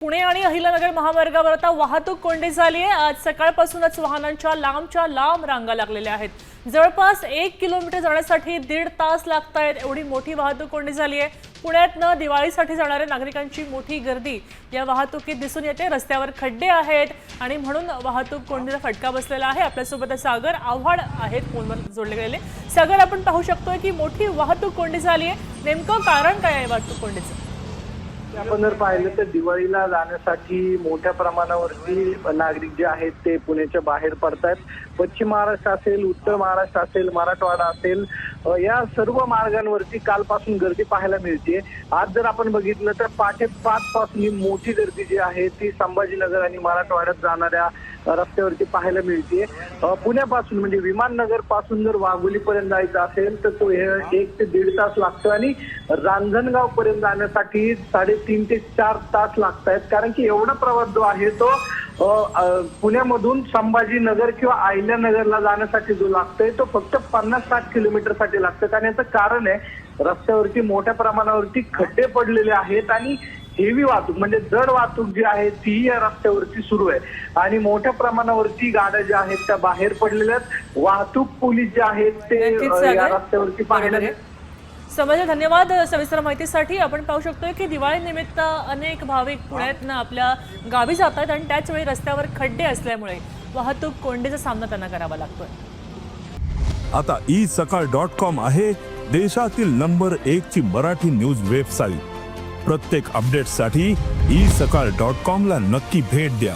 पुणे आणि अहिल्यानगर महामार्गावर आता वाहतूक कोंडी झाली आहे। आज सकाळपासूनच वाहनांच्या लांबच्या लांब रांगा लागलेल्या आहेत। जवळपास 1 किलोमीटर जाण्यासाठी 1.5 तास लागतात, एवढी मोठी वाहतूक कोंडी झाली आहे। पुण्यातनं दिवाळीसाठी जाणाऱ्या नागरिकांची मोठी गर्दी या वाहतुकीत दिसून येते। रस्त्यावर खड्डे आहेत आणि म्हणून वाहतूक कोंडीला फटका बसलेला आहे। आपल्यासोबत सागर आव्हाड आहेत फोनवर जोडले गेलेले। सागर, आपण पाहू शकतोय की मोठी वाहतूक कोंडी झाली आहे, नेमकं कारण काय आहे वाहतूक कोंडीचं? आपण जर पाहिलं तर दिवाळीला जाण्यासाठी मोठ्या प्रमाणावरती नागरिक जे आहेत ते पुण्याच्या बाहेर पडतात। पश्चिम महाराष्ट्र असेल, उत्तर महाराष्ट्र असेल, मराठवाडा असेल, या सर्व मार्गांवरती कालपासून गर्दी पाहायला मिळते। आज जर आपण बघितलं तर पहाटे 5 पासून ही मोठी गर्दी जी आहे ती संभाजीनगर आणि मराठवाड्यात जाणाऱ्या रस्त्यावरती पाहायला मिळते। पुण्यापासून म्हणजे विमाननगर पासून जर वाघोलीपर्यंत जायचं असेल तर तो 1 ते 1.5 तास लागतो आणि रांजणगाव पर्यंत जाण्यासाठी 3.5 ते 4 तास लागतात। कारण की एवढा प्रवास जो आहे तो पुण्यामधून संभाजीनगर किंवा अहिल्यानगरला जाण्यासाठी जो लागतोय तो फक्त 50-60 किलोमीटर साठी लागतात। आणि याचं कारण आहे रस्त्यावरती मोठ्या प्रमाणावरती खड्डे पडलेले आहेत आणि हेवी वाहतूक म्हणजे जड वाहतूक जी आहे ती या रस्त्यावरती सुरू आहे आणि मोठ्या प्रमाणावरती गाड्या ज्या आहेत त्या बाहेर पडलेल्या आहेत। वाहतूक पोलीस जे आहेत ते या रस्त्यावरती पाहायला समजले। धन्यवाद सविस्तर माहितीसाठी। आपण पाहू शकतोय की दिवाळी निमित्त अनेक भाविक पुण्यातनं आपल्या गावी जातात आणि त्याच वेळी रस्त्यावर खड्डे असल्यामुळे वाहतूक कोंडीचा सामना त्यांना करावा लागतोय। आता isakal.com आहे देशातील नंबर 1 ची मराठी न्यूज वेबसाईट। प्रत्येक अपडेटसाठी isakal.com ला नक्की भेट द्या।